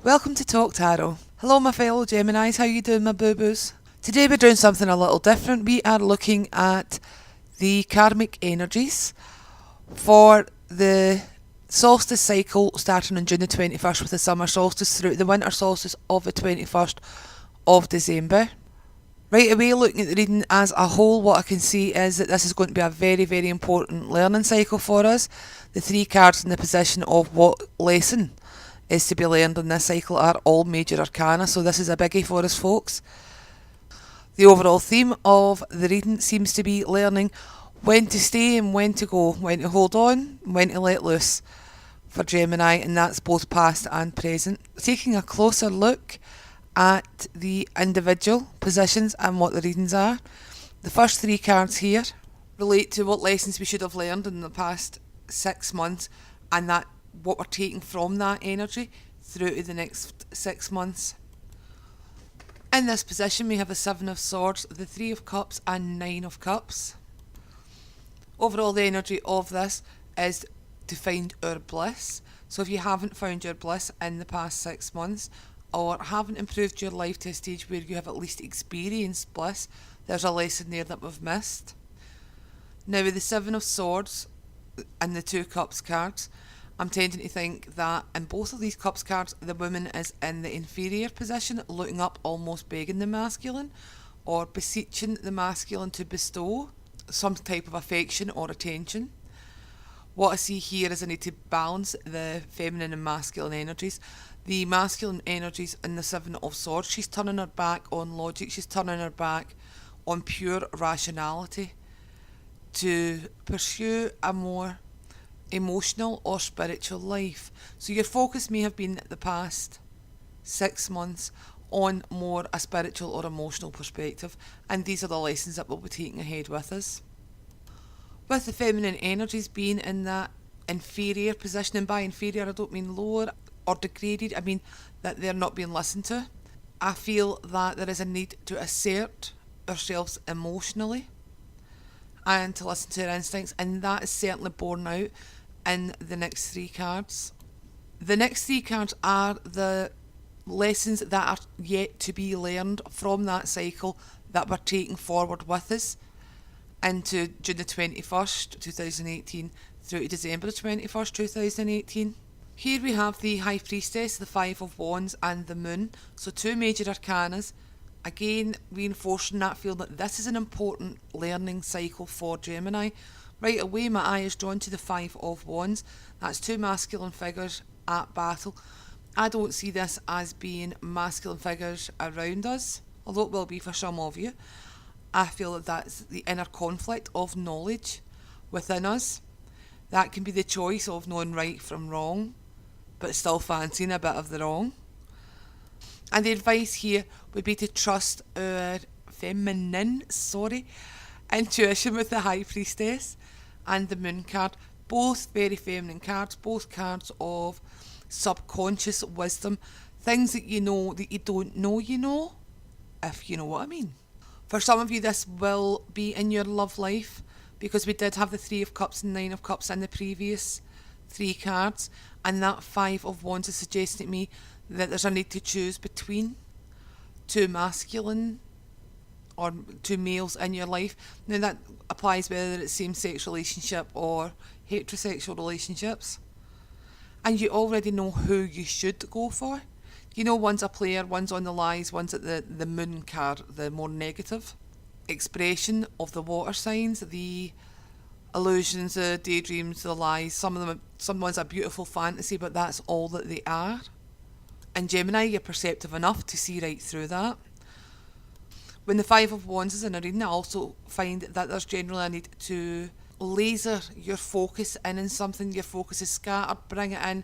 Welcome to Talk Tarot. Hello my fellow Geminis, how you doing my boo-boos? Today we're doing something a little different. We are looking at the karmic energies for the solstice cycle starting on June the 21st with the summer solstice through the winter solstice of the 21st of December. Right away, looking at the reading as a whole, what I can see is that this is going to be a very, very important learning cycle for us. The three cards in the position of what lesson is to be learned in this cycle are all major arcana, so this is a biggie for us folks. The overall theme of the reading seems to be learning when to stay and when to go, when to hold on, when to let loose for Gemini, and that's both past and present. Taking a closer look at the individual positions and what the readings are. The first three cards here relate to what lessons we should have learned in the past 6 months, and that what we're taking from that energy through to the next 6 months. In this position we have the Seven of Swords, the Three of Cups and Nine of Cups. Overall the energy of this is to find our bliss. So if you haven't found your bliss in the past 6 months or haven't improved your life to a stage where you have at least experienced bliss, there's a lesson there that we've missed. Now with the Seven of Swords and the Two Cups cards, I'm tending to think that in both of these Cups cards, the woman is in the inferior position, looking up, almost begging the masculine, or beseeching the masculine to bestow some type of affection or attention. What I see here is I need to balance the feminine and masculine energies. The masculine energies in the Seven of Swords, she's turning her back on logic, she's turning her back on pure rationality to pursue a more emotional or spiritual life. So your focus may have been the past 6 months on more a spiritual or emotional perspective, and these are the lessons that we'll be taking ahead with us. With the feminine energies being in that inferior position, and by inferior I don't mean lower or degraded, I mean that they're not being listened to. I feel that there is a need to assert ourselves emotionally and to listen to our instincts, and that is certainly borne out in the next three cards. The next three cards are the lessons that are yet to be learned from that cycle that we're taking forward with us into June the 21st, 2018 through to December the 21st, 2018. Here we have the High Priestess, the Five of Wands and the Moon, so two major arcanas, again reinforcing that feeling that this is an important learning cycle for Gemini. Right away my eye is drawn to the Five of Wands. That's two masculine figures at battle. I don't see this as being masculine figures around us, although it will be for some of you. I feel that that's the inner conflict of knowledge within us. That can be the choice of knowing right from wrong, but still fancying a bit of the wrong. And the advice here would be to trust our feminine, intuition with the High Priestess and the Moon card. Both very feminine cards, both cards of subconscious wisdom, things that you know that you don't know you know, if you know what I mean. For some of you this will be in your love life, because we did have the Three of Cups and Nine of Cups in the previous three cards, and that Five of Wands is suggesting to me that there's a need to choose between two masculine or two males in your life. Now that applies whether it's same-sex relationship or heterosexual relationships. And you already know who you should go for. You know one's a player, one's on the lies, one's at the Moon card, the more negative expression of the water signs, the illusions, the daydreams, the lies. Some ones are beautiful fantasy, but that's all that they are. In Gemini, you're perceptive enough to see right through that. When the Five of Wands is in a reading, I also find that there's generally a need to laser your focus in something. Your focus is scattered, bring it in,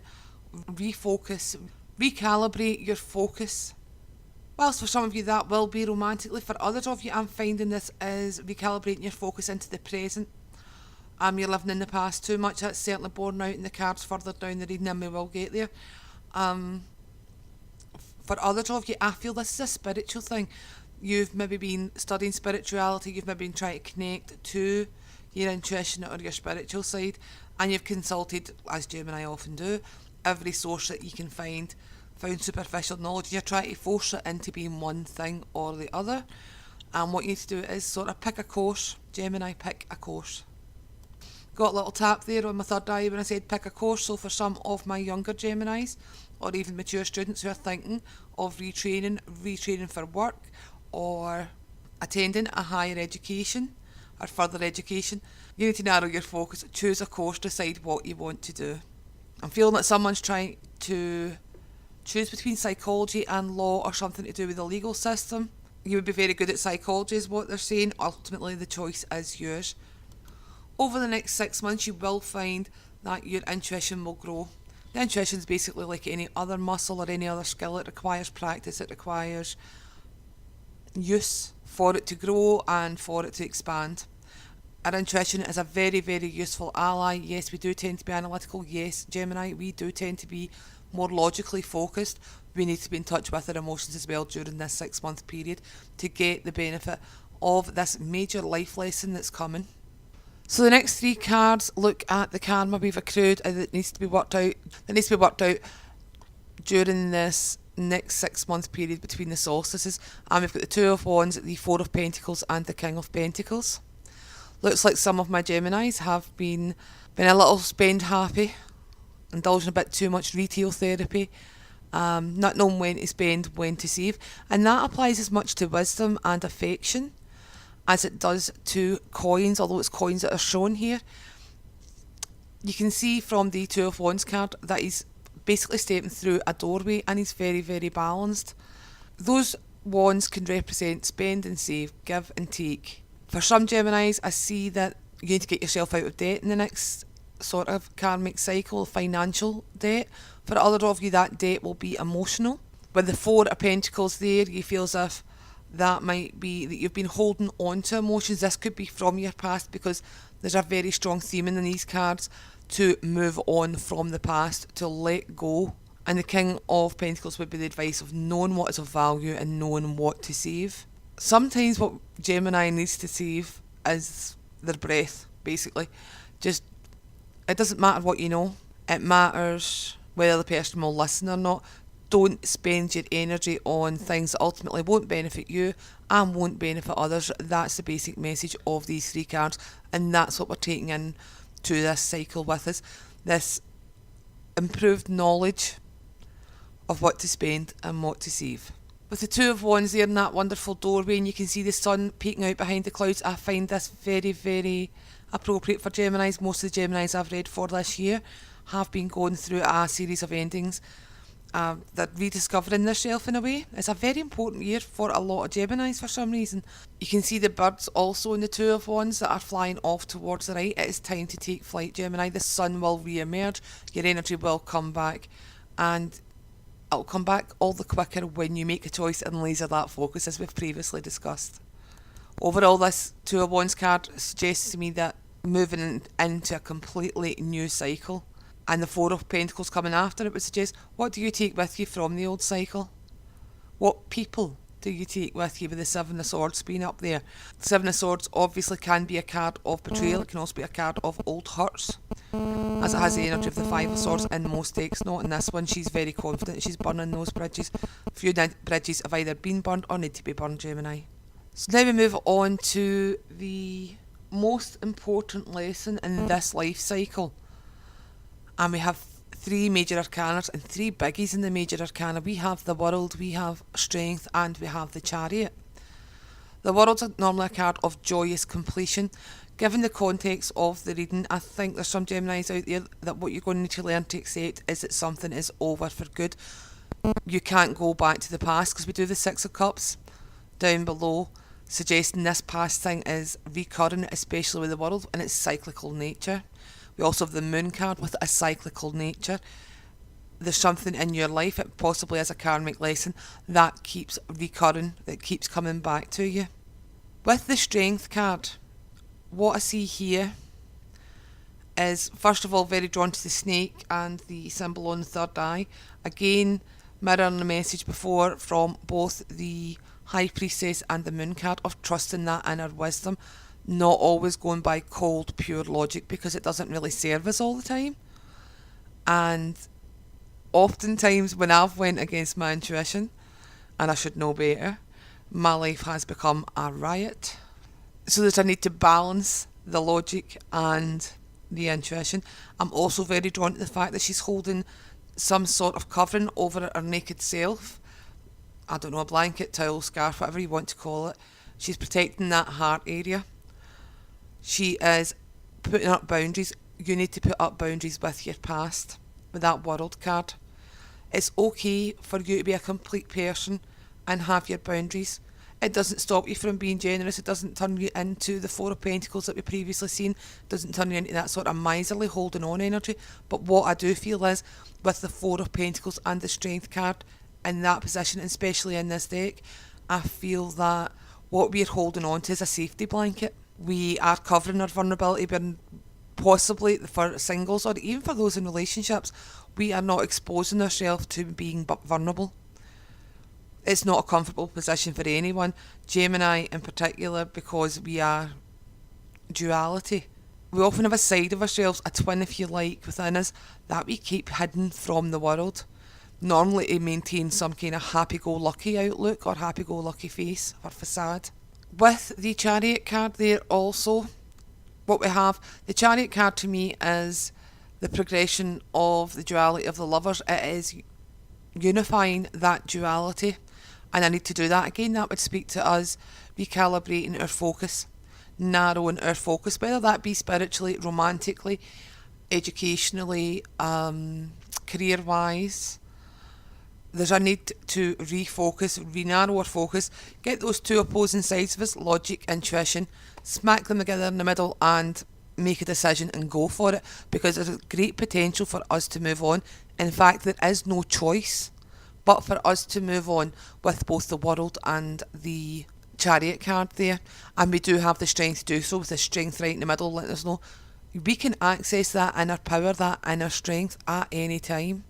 refocus, recalibrate your focus. Whilst for some of you that will be romantically, for others of you I'm finding this is recalibrating your focus into the present. You're living in the past too much. That's certainly borne out in the cards further down the reading, and we will get there. For others of you, I feel this is a spiritual thing. You've maybe been studying spirituality, you've maybe been trying to connect to your intuition or your spiritual side, and you've consulted, as Gemini often do, every source that you can find found superficial knowledge. You're trying to force it into being one thing or the other. And what you need to do is sort of pick a course. Gemini, pick a course. Got a little tap there on my third eye when I said pick a course. So for some of my younger Geminis, or even mature students who are thinking of retraining for work, or attending a higher education or further education, you need to narrow your focus, choose a course, decide what you want to do. I'm feeling that someone's trying to choose between psychology and law, or something to do with the legal system. You would be very good at psychology is what they're saying. Ultimately the choice is yours. Over the next 6 months you will find that your intuition will grow. The intuition is basically like any other muscle or any other skill. It requires practice, it requires use for it to grow and for it to expand. Our intuition is a very, very useful ally. Yes, we do tend to be analytical. Yes, Gemini, we do tend to be more logically focused. We need to be in touch with our emotions as well during this 6 month period to get the benefit of this major life lesson that's coming. So the next 3 cards look at the karma we've accrued and it needs to be worked out. It needs to be worked out during this next 6 month period between the solstices. And we've got the 2 of Wands, the 4 of Pentacles and the King of Pentacles. Looks like some of my Geminis have been a little spend happy, indulging a bit too much retail therapy, not knowing when to spend, when to save. And that applies as much to wisdom and affection as it does to coins, although it's coins that are shown here. You can see from the 2 of Wands card that he's basically stepping through a doorway and he's very, very balanced. Those wands can represent spend and save, give and take. For some Geminis, I see that you need to get yourself out of debt in the next sort of karmic cycle, financial debt. For other of you, that debt will be emotional. With the 4 of Pentacles there, you feel as if that might be that you've been holding on to emotions. This could be from your past, because there's a very strong theme in these cards to move on from the past, to let go. And the King of Pentacles would be the advice of knowing what is of value and knowing what to save. Sometimes what Gemini needs to save is their breath, basically. Just, it doesn't matter what you know. It matters whether the person will listen or not. Don't spend your energy on things that ultimately won't benefit you and won't benefit others. That's the basic message of these 3 cards, and that's what we're taking in to this cycle with us. This improved knowledge of what to spend and what to save. With the 2 of Wands there in that wonderful doorway, and you can see the sun peeking out behind the clouds, I find this very, very appropriate for Geminis. Most of the Geminis I've read for this year have been going through a series of endings. They're rediscovering themselves in a way. It's a very important year for a lot of Geminis for some reason. You can see the birds also in the 2 of Wands that are flying off towards the right. It is time to take flight, Gemini. The sun will re-emerge. Your energy will come back, and it'll come back all the quicker when you make a choice and laser that focus, as we've previously discussed. Overall, this 2 of Wands card suggests to me that moving into a completely new cycle. And the 4 of Pentacles coming after it would suggest, what do you take with you from the old cycle? What people do you take with you, with the 7 of Swords being up there? The 7 of Swords obviously can be a card of betrayal. It can also be a card of old hurts, as it has the energy of the 5 of Swords in most decks. Not in this one. She's very confident. She's burning those bridges. A few bridges have either been burned or need to be burned, Gemini. So now we move on to the most important lesson in this life cycle. And we have 3 major arcana and 3 biggies in the major arcana. We have the World, we have Strength, and we have the Chariot. The World's normally a card of joyous completion. Given the context of the reading, I think there's some Geminis out there that what you're going to need to learn to accept is that something is over for good. You can't go back to the past, because we do the 6 of Cups down below, suggesting this past thing is recurring, especially with the World and its cyclical nature. We also have the Moon card with a cyclical nature. There's something in your life, it possibly is a karmic lesson, that keeps recurring, that keeps coming back to you. With the Strength card, what I see here is, first of all, very drawn to the snake and the symbol on the third eye. Again, mirroring the message before from both the High Priestess and the Moon card of trusting that inner wisdom. Not always going by cold, pure logic, because it doesn't really serve us all the time. And Oftentimes when I've went against my intuition, and I should know better, my life has become a riot. So there's a need to balance the logic and the intuition. I'm also very drawn to the fact that she's holding some sort of covering over her naked self. I don't know, a blanket, towel, scarf, whatever you want to call it. She's protecting that heart area. She is putting up boundaries. You need to put up boundaries with your past, with that World card. It's okay for you to be a complete person and have your boundaries. It doesn't stop you from being generous. It doesn't turn you into the Four of Pentacles that we previously seen. It doesn't turn you into that sort of miserly holding on energy. But what I do feel is, with the Four of Pentacles and the Strength card in that position, and especially in this deck, I feel that what we're holding on to is a safety blanket. We are covering our vulnerability, but possibly for singles or even for those in relationships, we are not exposing ourselves to being vulnerable. It's not a comfortable position for anyone, Gemini in particular, because we are duality. We often have a side of ourselves, a twin if you like, within us that we keep hidden from the world, normally to maintain some kind of happy-go-lucky outlook or happy-go-lucky face or facade. With the Chariot card there also, what we have, the Chariot card to me is the progression of the duality of the lovers. It is unifying that duality, and I need to do that again. That would speak to us recalibrating our focus, narrowing our focus, whether that be spiritually, romantically, educationally, career-wise. There's a need to refocus, re-narrow our focus, get those two opposing sides of us, logic, intuition, smack them together in the middle and make a decision and go for it, because there's great potential for us to move on. In fact, there is no choice but for us to move on with both the World and the Chariot card there. And we do have the strength to do so, with the strength right in the middle letting us know we can access that inner power, that inner strength at any time.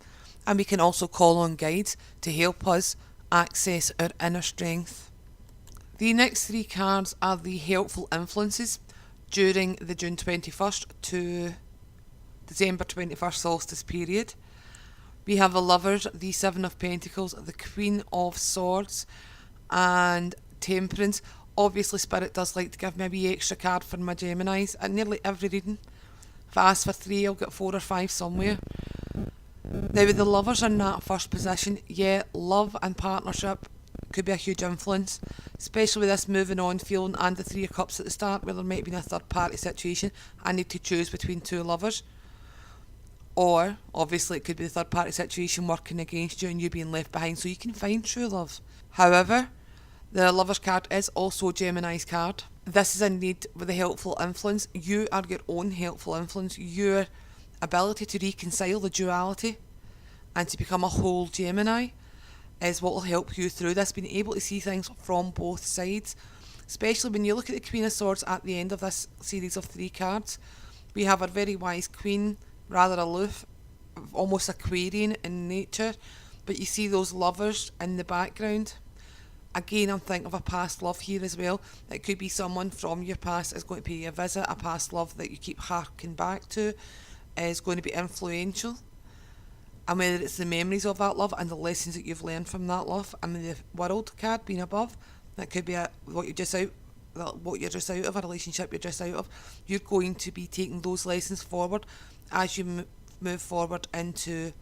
And we can also call on guides to help us access our inner strength. The next three cards are the helpful influences during the June 21st to December 21st solstice period. We have the Lovers, the Seven of Pentacles, the Queen of Swords, and Temperance. Obviously, Spirit does like to give me a wee extra card for my Geminis at nearly every reading. If I ask for 3, I'll get 4 or 5 somewhere. Now, with the Lovers in that first position, yeah, love and partnership could be a huge influence, especially with this moving on feeling and the Three of Cups at the start, where there might be a third party situation. I need to choose between two lovers. Or, obviously, it could be the third party situation working against you and you being left behind, so you can find true love. However, the Lovers card is also Gemini's card. This is a need with a helpful influence. You are your own helpful influence. Your ability to reconcile the duality and to become a whole Gemini is what will help you through this, being able to see things from both sides. Especially when you look at the Queen of Swords at the end of this series of 3 cards. We have our very wise Queen, rather aloof, almost Aquarian in nature, but you see those lovers in the background. Again, I'm thinking of a past love here as well. It could be someone from your past is going to pay you a visit. A past love that you keep harking back to is going to be influential. And whether it's the memories of that love and the lessons that you've learned from that love, and the World card being above, that could be what you're just out of, a relationship you're just out of. You're going to be taking those lessons forward as you move forward into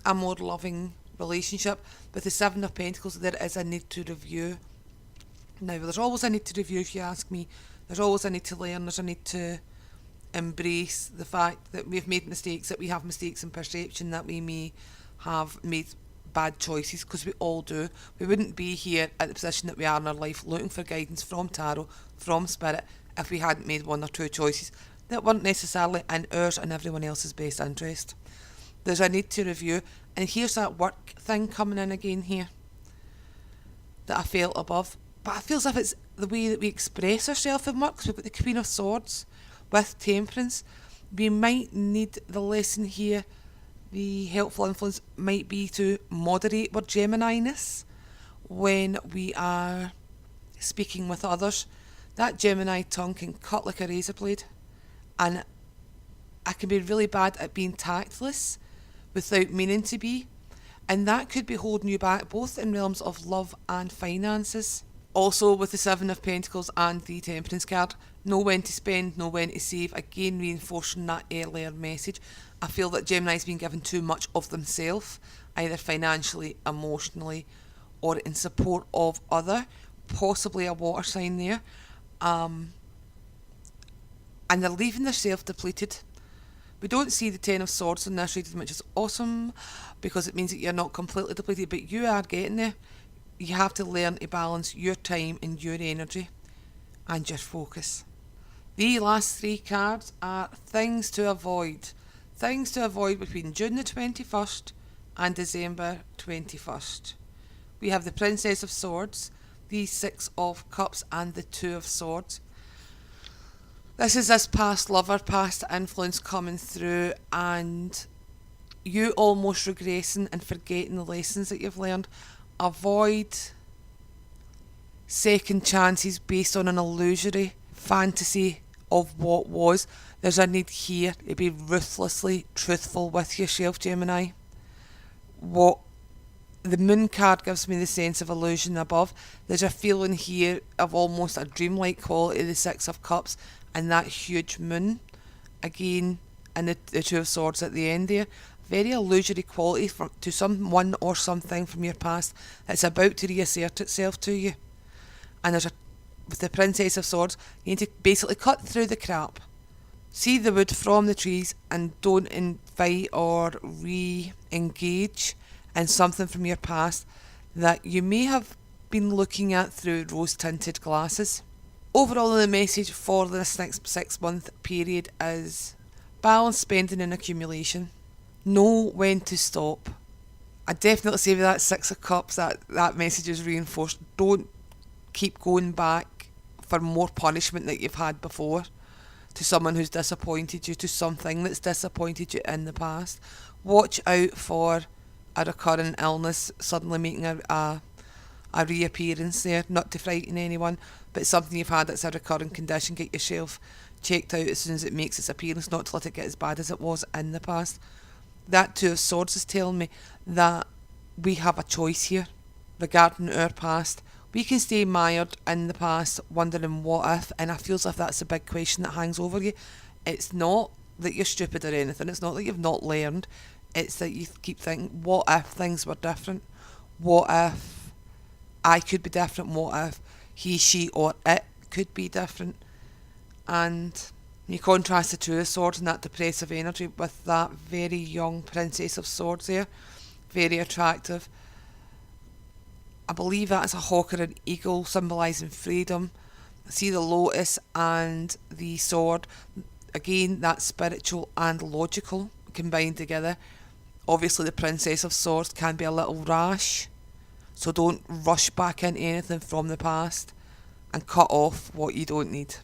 a more loving relationship. With the Seven of Pentacles, there is a need to review. Now, there's always a need to review, if you ask me. There's always a need to learn. There's a need to embrace the fact that we've made mistakes, that we have mistakes in perception, that we may have made bad choices, because we all do. We wouldn't be here at the position that we are in our life looking for guidance from tarot, from Spirit, if we hadn't made 1 or 2 choices that weren't necessarily in ours and everyone else's best interest. There's a need to review, and here's that work thing coming in again here that I felt above, but I feel as if it's the way that we express ourselves in work, because we've got the Queen of Swords with Temperance. We might need the lesson here, the helpful influence might be to moderate our Gemini-ness when we are speaking with others. That Gemini tongue can cut like a razor blade, and I can be really bad at being tactless without meaning to be. And that could be holding you back both in realms of love and finances. Also, with the Seven of Pentacles and the Temperance card, know when to spend, know when to save. Again, reinforcing that earlier message. I feel that Gemini's been given too much of themselves, either financially, emotionally, or in support of other, possibly a water sign there. And they're leaving themselves depleted. We don't see the Ten of Swords in this reading, which is awesome, because it means that you're not completely depleted, but you are getting there. You have to learn to balance your time and your energy and your focus. The last three cards are things to avoid. Things to avoid between June the 21st and December 21st. We have the Princess of Swords, the Six of Cups and the Two of Swords. This is this past lover, past influence coming through, and you almost regressing and forgetting the lessons that you've learned. Avoid second chances based on an illusory fantasy of what was. There's a need here to be ruthlessly truthful with yourself, Gemini. What the moon card gives me the sense of illusion above. There's a feeling here of almost a dreamlike quality, the Six of Cups and that huge moon. Again, and the Two of Swords at the end there. Very illusory quality to someone or something from your past that's about to reassert itself to you. And with the Princess of Swords, you need to basically cut through the crap. See the wood from the trees and don't invite or re-engage in something from your past that you may have been looking at through rose-tinted glasses. Overall, the message for this next 6-month period is balance spending and accumulation. Know when to stop. I definitely say with that Six of Cups, that message is reinforced. Don't keep going back for more punishment that you've had before to someone who's disappointed you, to something that's disappointed you in the past. Watch out for a recurring illness suddenly making a reappearance there, not to frighten anyone, but something you've had that's a recurring condition. Get yourself checked out as soon as it makes its appearance, not to let it get as bad as it was in the past. That Two of Swords is telling me that we have a choice here regarding our past. We can stay mired in the past, wondering what if, and I feel as if that's a big question that hangs over you. It's not that you're stupid or anything, it's not that you've not learned, it's that you keep thinking, what if things were different? What if I could be different? What if he, she or it could be different? And you contrast the Two of Swords and that depressive energy with that very young Princess of Swords there. Very attractive. I believe that is a hawk or an eagle symbolising freedom. See the lotus and the sword. Again, that's spiritual and logical combined together. Obviously, the Princess of Swords can be a little rash, so don't rush back into anything from the past and cut off what you don't need.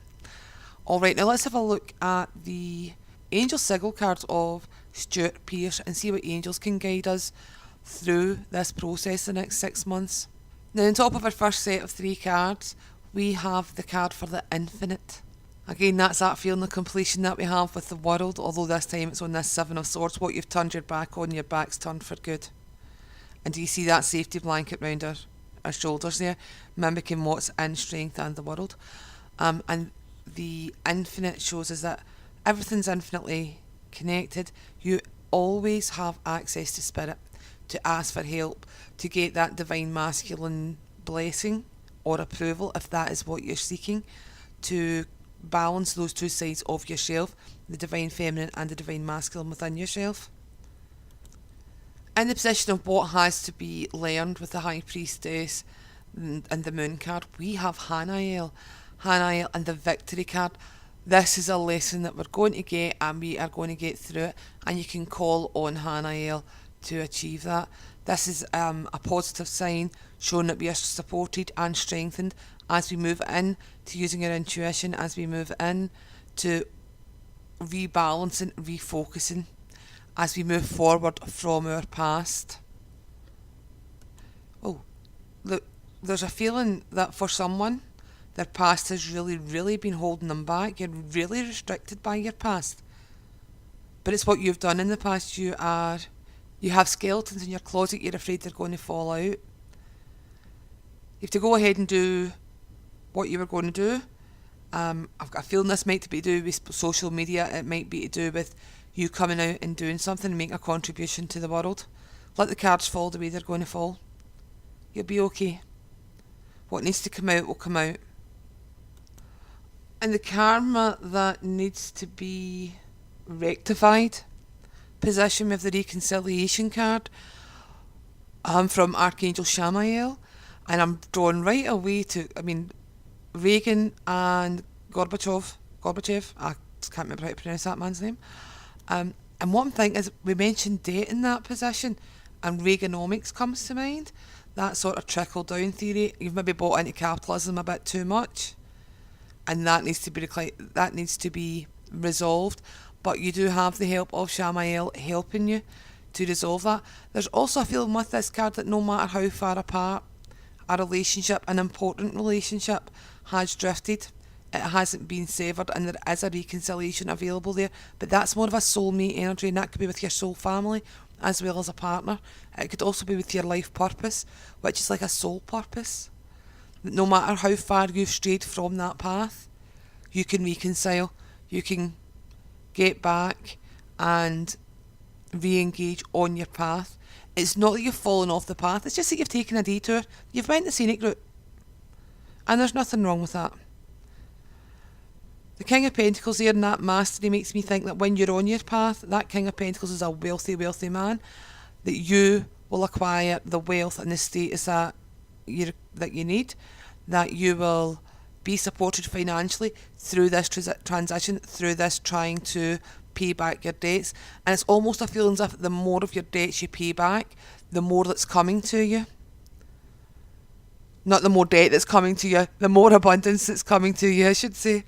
Alright, now let's have a look at the angel sigil cards of Stuart Pearce and see what angels can guide us through this process the next 6 months. Now, on top of our first set of 3 cards, we have the card for the infinite. Again, that's that feeling of completion that we have with the world, although this time it's on this Seven of Swords. What you've turned your back on, your back's turned for good. And do you see that safety blanket round our shoulders there, mimicking what's in strength and the world? And the infinite shows us that everything's infinitely connected. You always have access to spirit, to ask for help, to get that divine masculine blessing or approval if that is what you're seeking, to balance those two sides of yourself, the divine feminine and the divine masculine within yourself. In the position of what has to be learned with the High Priestess and the Moon card, we have Hanael and the Victory card. This is a lesson that we're going to get and we are going to get through it, and you can call on Hanael to achieve that. This is a positive sign showing that we are supported and strengthened as we move in to using our intuition, as we move in to rebalancing, refocusing, as we move forward from our past. Oh, look, there's a feeling that for someone, their past has really been holding them back. You're really restricted by your past. But it's what you've done in the past. You are You have skeletons in your closet you're afraid they're going to fall out. You have to go ahead and do what you were going to do. I've got a feeling this might be to do with social media. It might be to do with you coming out and doing something and making a contribution to the world. Let the cards fall the way they're going to fall. You'll be okay. What needs to come out will come out. And the karma that needs to be rectified position with the reconciliation card from Archangel Shamael, and I'm drawn right away to, Reagan and Gorbachev, I can't remember how to pronounce that man's name. And what I'm thinking is, we mentioned debt in that position, and Reaganomics comes to mind. That sort of trickle down theory. You've maybe bought into capitalism a bit too much, and that needs to be resolved. But you do have the help of Shamael helping you to resolve that. There's also a feeling with this card that no matter how far apart a relationship, an important relationship, has drifted, it hasn't been severed, and there is a reconciliation available there. But that's more of a soulmate energy, and that could be with your soul family as well as a partner. It could also be with your life purpose, which is like a soul purpose. No matter how far you've strayed from that path, you can reconcile, you can get back and re-engage on your path. It's not that you've fallen off the path, it's just that you've taken a detour. You've went the scenic route, and there's nothing wrong with that. The King of Pentacles there in that mastery makes me think that when you're on your path, that King of Pentacles is a wealthy, wealthy man, that you will acquire the wealth and the status that you need, that you will be supported financially through this transition, through this trying to pay back your debts. And it's almost a feeling as if the more of your debts you pay back, the more that's coming to you. Not the more debt that's coming to you, the more abundance that's coming to you, I should say.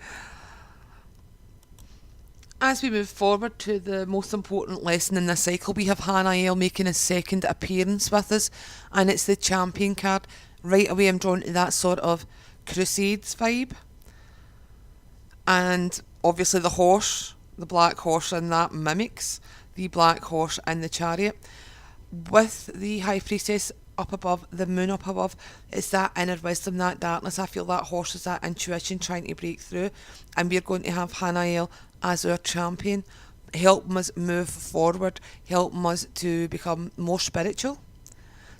As we move forward to the most important lesson in this cycle, we have Hanael making his second appearance with us, and it's the Champion card. Right away I'm drawn to that sort of Crusades vibe. And obviously the horse, the black horse, and that mimics the black horse and the chariot. With the High Priestess up above, the moon up above, it's that inner wisdom, that darkness. I feel that horse is that intuition trying to break through, and we're going to have Hanael as our champion, helping us move forward, helping us to become more spiritual.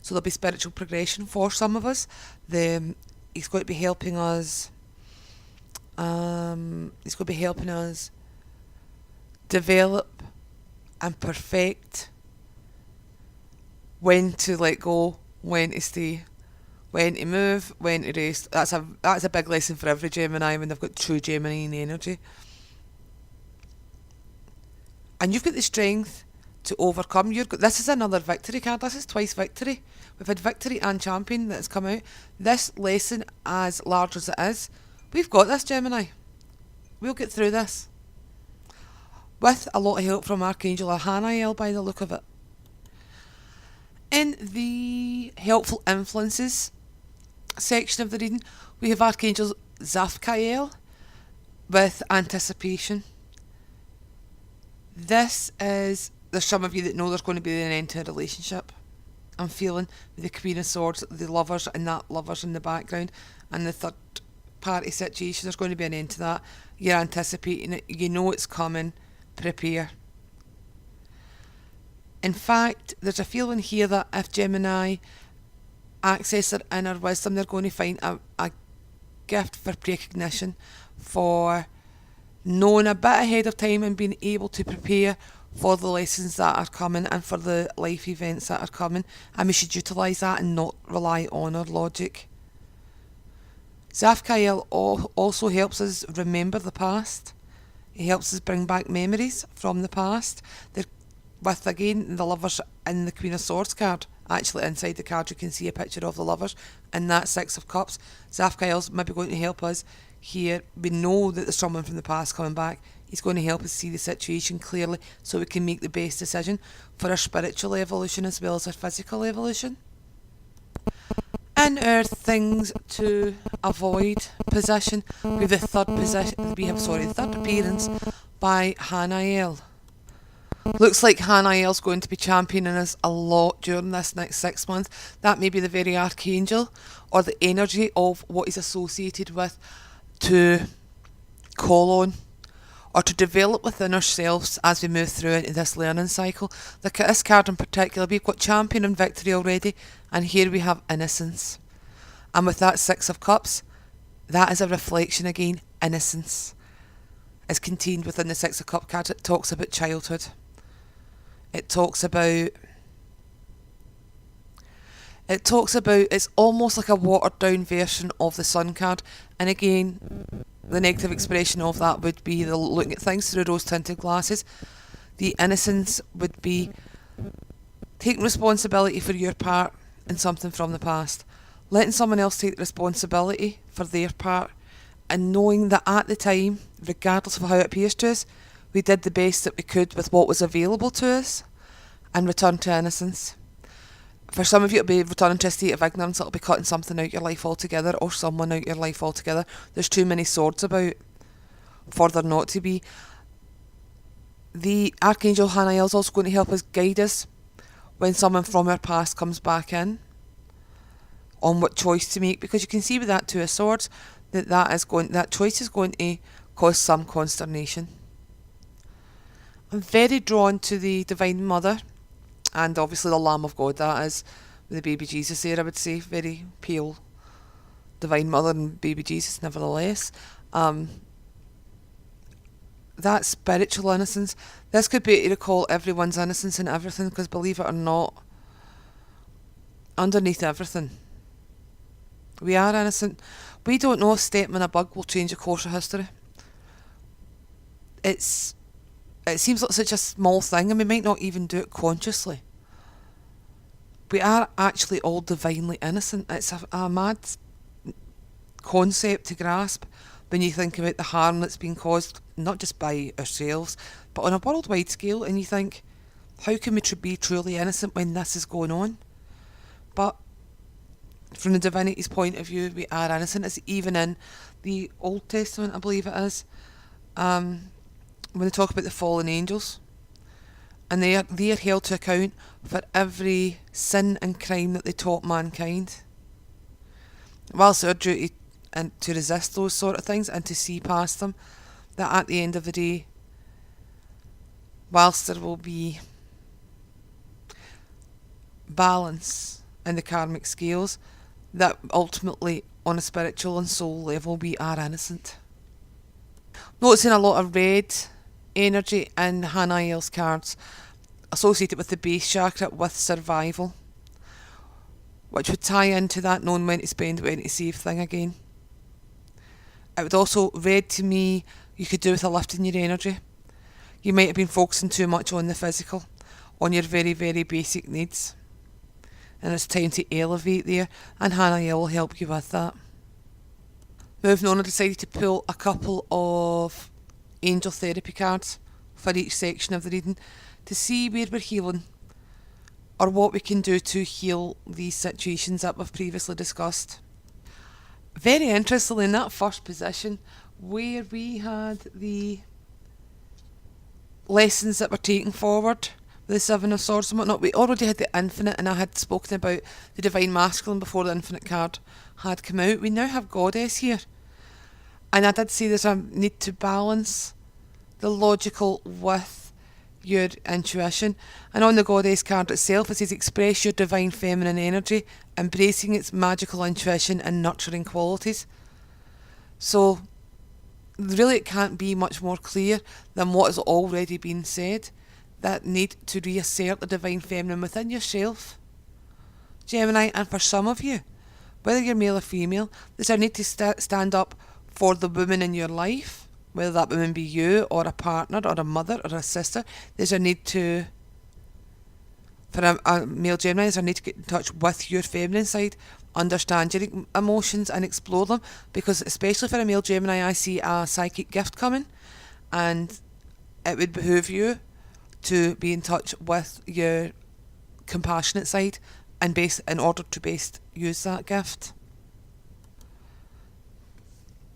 So there'll be spiritual progression for some of us. He's going to be helping us. Develop and perfect when to let go, when to stay, when to move, when to rest. That's a big lesson for every Gemini when they've got true Gemini energy. And you've got the strength to overcome. This is another victory card. This is twice victory. We've had victory and champion that has come out. This lesson, as large as it is, we've got this, Gemini. We'll get through this. With a lot of help from Archangel Hanael by the look of it. In the helpful influences section of the reading, we have Archangel Zaphael with anticipation. There's some of you that know there's going to be an end to a relationship. I'm feeling the Queen of Swords, the lovers, and that lovers in the background, and the third party situation. There's going to be an end to that. You're anticipating it. You know it's coming. Prepare. In fact, there's a feeling here that if Gemini access their inner wisdom, they're going to find a gift for precognition, for knowing a bit ahead of time and being able to prepare for the lessons that are coming and for the life events that are coming, and we should utilise that and not rely on our logic. Zaphael also helps us remember the past. He helps us bring back memories from the past. With, again, the lovers and the Queen of Swords card. Actually, inside the card you can see a picture of the lovers and that Six of Cups. Zaphael's maybe going to help us here. We know that there's someone from the past coming back. He's going to help us see the situation clearly so we can make the best decision for our spiritual evolution as well as our physical evolution. In our things to avoid position, we have the third appearance by Hanael. Looks like Hanael's going to be championing us a lot during this next 6 months. That may be the very archangel or the energy of what is associated with to call on or to develop within ourselves as we move through into this learning cycle. This card in particular, we've got champion and victory already, and here we have innocence. And with that Six of Cups, that is a reflection again. Innocence is contained within the Six of Cups card. It talks about childhood. It talks about, it's almost like a watered down version of the Sun card. And again, the negative expression of that would be the looking at things through rose tinted glasses. The innocence would be taking responsibility for your part in something from the past, letting someone else take the responsibility for their part, and knowing that at the time, regardless of how it appears to us, we did the best that we could with what was available to us and return to innocence. For some of you, it'll be returning to a state of ignorance. It'll be cutting something out your life altogether or someone out your life altogether. There's too many swords about for there not to be. The Archangel Hanael is also going to help us guide us when someone from our past comes back in on what choice to make, because you can see with that Two of Swords that choice is going to cause some consternation. I'm very drawn to the Divine Mother and obviously the Lamb of God. That is the baby Jesus there, I would say. Very pale Divine Mother and baby Jesus nevertheless. That spiritual innocence, this could be to recall everyone's innocence in everything, because believe it or not, underneath everything, we are innocent. We don't know if stepping on a bug will change the course of history. It seems like such a small thing, and we might not even do it consciously. We are actually all divinely innocent. It's a mad concept to grasp when you think about the harm that's been caused, not just by ourselves, but on a worldwide scale, and you think, how can we be truly innocent when this is going on? But from the divinity's point of view, we are innocent. It's even in the Old Testament, I believe it is, when they talk about the fallen angels, and they are held to account for every sin and crime that they taught mankind. Whilst our duty and to resist those sort of things and to see past them, that at the end of the day, whilst there will be balance in the karmic scales, that ultimately on a spiritual and soul level we are innocent. Noticing a lot of red energy in Hanael's cards associated with the base chakra with survival, which would tie into that knowing when to spend, when to save thing again. It would also, red to me, you could do with a lift in your energy. You might have been focusing too much on the physical, on your very, very basic needs. And it's time to elevate there, and Hanael will help you with that. Moving on, I decided to pull a couple of angel therapy cards for each section of the reading to see where we're healing or what we can do to heal these situations that we've previously discussed. Very interestingly, in that first position where we had the lessons that were taken forward, the Seven of Swords and whatnot, we already had the Infinite, and I had spoken about the Divine Masculine before the Infinite card had come out. We now have Goddess here, and I did say there's a need to balance the logical with your intuition. And on the Goddess card itself, it says express your divine feminine energy, embracing its magical intuition and nurturing qualities. So really it can't be much more clear than what has already been said. That need to reassert the divine feminine within yourself, Gemini. And for some of you, whether you're male or female, there's a need to stand up for the woman in your life, whether that woman be you or a partner or a mother or a sister. There's a need to, for a male Gemini, there's a need to get in touch with your feminine side, understand your emotions and explore them, because especially for a male Gemini, I see a psychic gift coming, and it would behoove you to be in touch with your compassionate side and in order to best use that gift.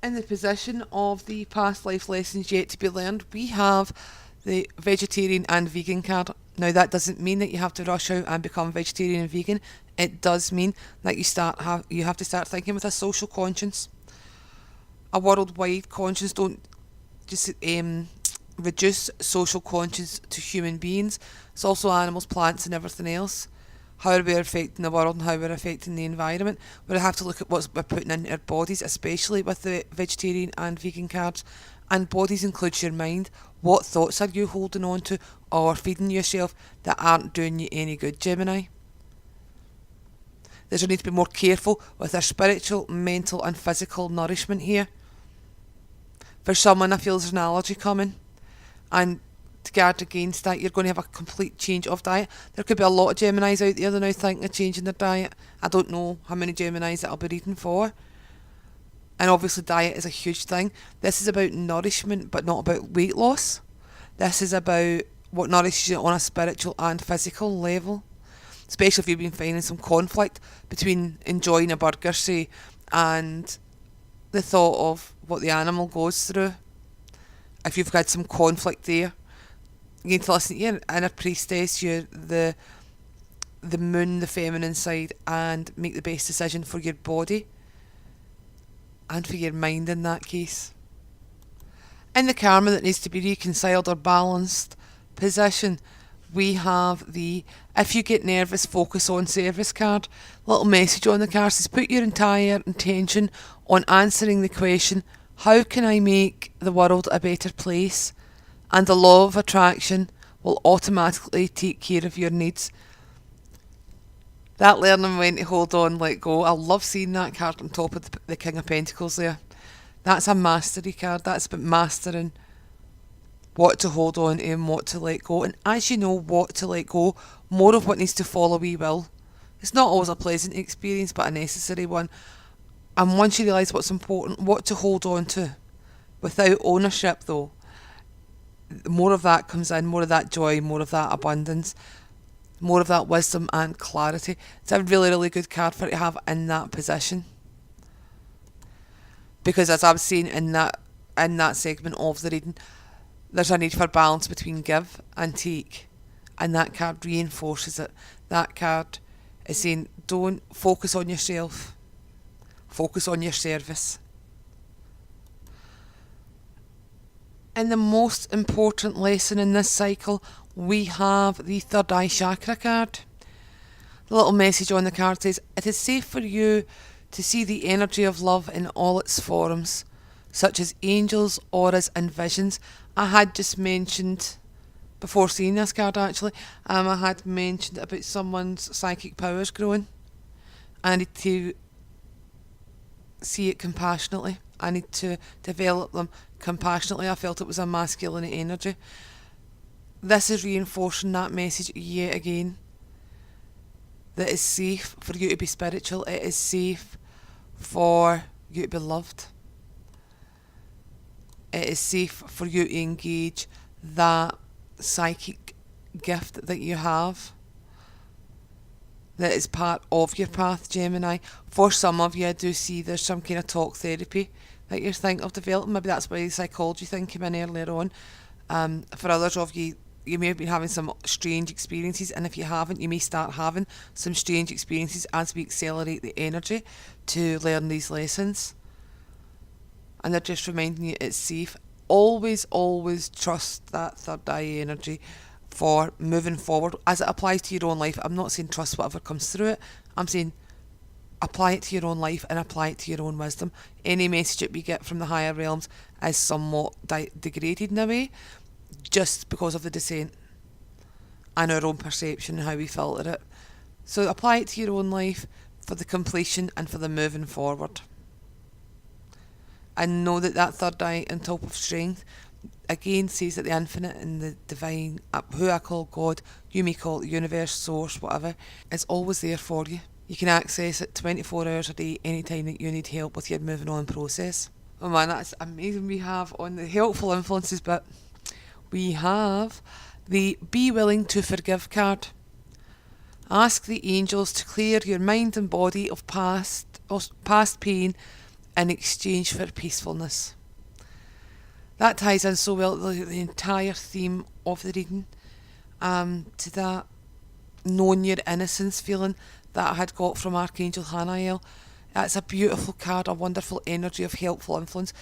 In the position of the past life lessons yet to be learned, we have the vegetarian and vegan card. Now that doesn't mean that you have to rush out and become vegetarian and vegan. It does mean that you have to start thinking with a social conscience, a worldwide conscience. Don't just reduce social conscience to human beings. It's also animals, plants and everything else. How we're affecting the world and how we're affecting the environment. We have to look at what we're putting into our bodies, especially with the vegetarian and vegan carbs. And bodies includes your mind. What thoughts are you holding on to or feeding yourself that aren't doing you any good, Gemini? There's a need to be more careful with our spiritual, mental and physical nourishment here. For someone, I feel there's an allergy coming, and to guard against that, you're going to have a complete change of diet. There could be a lot of Geminis out there that are now thinking of changing their diet. I don't know how many Geminis that I'll be reading for. And obviously diet is a huge thing. This is about nourishment, but not about weight loss. This is about what nourishes you on a spiritual and physical level. Especially if you've been finding some conflict between enjoying a burger, say, and the thought of what the animal goes through. If you've had some conflict there, you need to listen to your inner priestess, the moon, the feminine side, and make the best decision for your body and for your mind in that case. In the karma that needs to be reconciled or balanced position, we have the if you get nervous, focus on service card. Little message on the card says put your entire intention on answering the question, how can I make the world a better place? And the law of attraction will automatically take care of your needs. That learning when to hold on, let go. I love seeing that card on top of the King of Pentacles there. That's a mastery card. That's about mastering what to hold on to and what to let go. And as you know what to let go, more of what needs to follow we will. It's not always a pleasant experience, but a necessary one. And once you realise what's important, what to hold on to, without ownership though, more of that comes in, more of that joy, more of that abundance, more of that wisdom and clarity. It's a really, really good card for you to have in that position. Because as I was saying in that segment of the reading, there's a need for balance between give and take. And that card reinforces it. That card is saying, don't focus on yourself. Focus on your service. And the most important lesson in this cycle, we have the third eye chakra card. The little message on the card says, it is safe for you to see the energy of love in all its forms, such as angels, auras and visions. I had just mentioned, before seeing this card actually, I had mentioned about someone's psychic powers growing. I need to see it compassionately. I need to develop them compassionately. I felt it was a masculine energy. This is reinforcing that message yet again. That it's safe for you to be spiritual. It is safe for you to be loved. It is safe for you to engage that psychic gift that you have. That is part of your path, Gemini. For some of you, I do see there's some kind of talk therapy that you're thinking of developing. Maybe that's why the psychology thing came in earlier on. For others of you, you may have been having some strange experiences, and if you haven't, you may start having some strange experiences as we accelerate the energy to learn these lessons. And they're just reminding you it's safe. Always, always trust that third eye energy for moving forward as it applies to your own life. I'm not saying trust whatever comes through it. I'm saying apply it to your own life and apply it to your own wisdom. Any message that we get from the higher realms is somewhat degraded in a way, just because of the descent and our own perception and how we filter it. So apply it to your own life for the completion and for the moving forward. And know that that third eye on top of strength again says that the infinite and the divine, who I call God, you may call it the universe, source, whatever, is always there for you. You can access it 24 hours a day, anytime that you need help with your moving on process. Oh man, that's amazing. We have on the helpful influences bit, we have the be willing to forgive card. Ask the angels to clear your mind and body of past pain in exchange for peacefulness. That ties in so well to the entire theme of the reading, to that knowing your innocence feeling that I had got from Archangel Hanael. It's a beautiful card, a wonderful energy of helpful influence.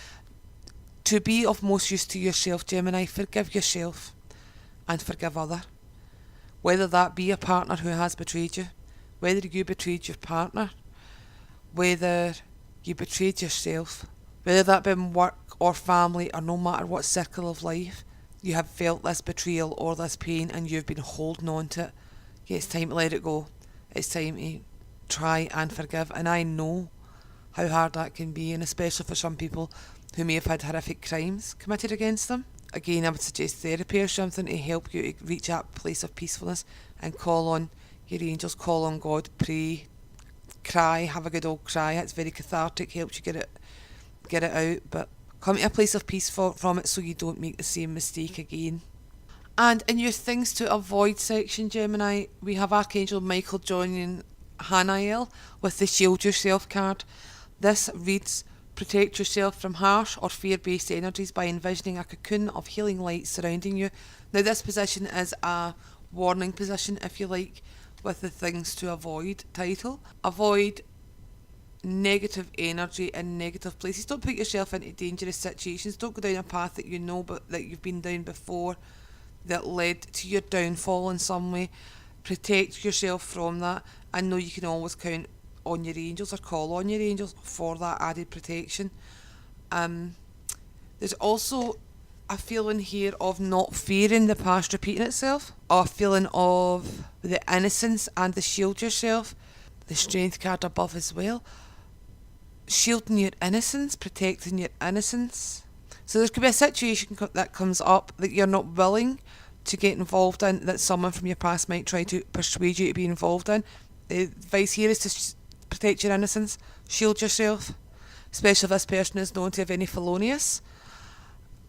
To be of most use to yourself, Gemini, forgive yourself and forgive other. Whether that be a partner who has betrayed you, whether you betrayed your partner, whether you betrayed yourself, whether that be in work or family or no matter what circle of life, you have felt this betrayal or this pain and you've been holding on to it. Yeah, it's time to let it go. It's time to try and forgive. And I know how hard that can be, and especially for some people who may have had horrific crimes committed against them. Again, I would suggest therapy or something to help you to reach that place of peacefulness and call on your angels, call on God, pray, cry, have a good old cry. It's very cathartic, helps you get it out, but come to a place of peace from it so you don't make the same mistake again. And in your things to avoid section, Gemini, we have Archangel Michael joining Hanael with the Shield Yourself card. This reads, protect yourself from harsh or fear-based energies by envisioning a cocoon of healing light surrounding you. Now this position is a warning position, if you like, with the things to avoid title. Avoid negative energy in negative places. Don't put yourself into dangerous situations. Don't go down a path that you know but that you've been down before that led to your downfall in some way. Protect yourself from that and know you can always count on your angels or call on your angels for that added protection. There's also a feeling here of not fearing the past repeating itself, a feeling of the innocence and the shield yourself, the strength card above as well, shielding your innocence, protecting your innocence. So there could be a situation that comes up that you're not willing to get involved in, that someone from your past might try to persuade you to be involved in. The advice here is to protect your innocence, shield yourself, especially if this person is known to have any felonious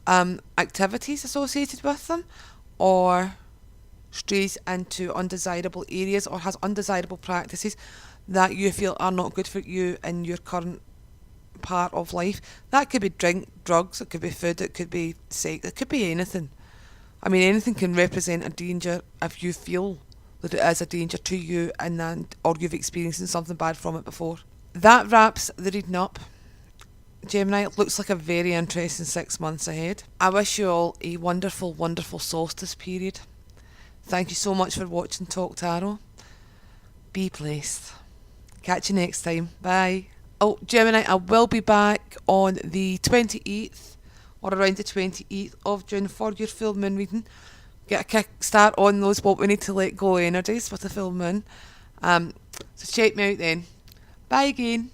activities associated with them, or strays into undesirable areas or has undesirable practices that you feel are not good for you in your current part of life. That could be drink, drugs, it could be food, it could be sex, it could be anything. I mean, anything can represent a danger if you feel that it is a danger to you and then, or you've experienced something bad from it before. That wraps the reading up. Gemini, it looks like a very interesting 6 months ahead. I wish you all a wonderful, wonderful solstice period. Thank you so much for watching Talk Tarot. Be blessed. Catch you next time. Bye. Oh, Gemini, I will be back on the 28th or around the 28th of June for your full moon reading. Get a kick start on those what we need to let go energies with the full moon. So check me out then. Bye again.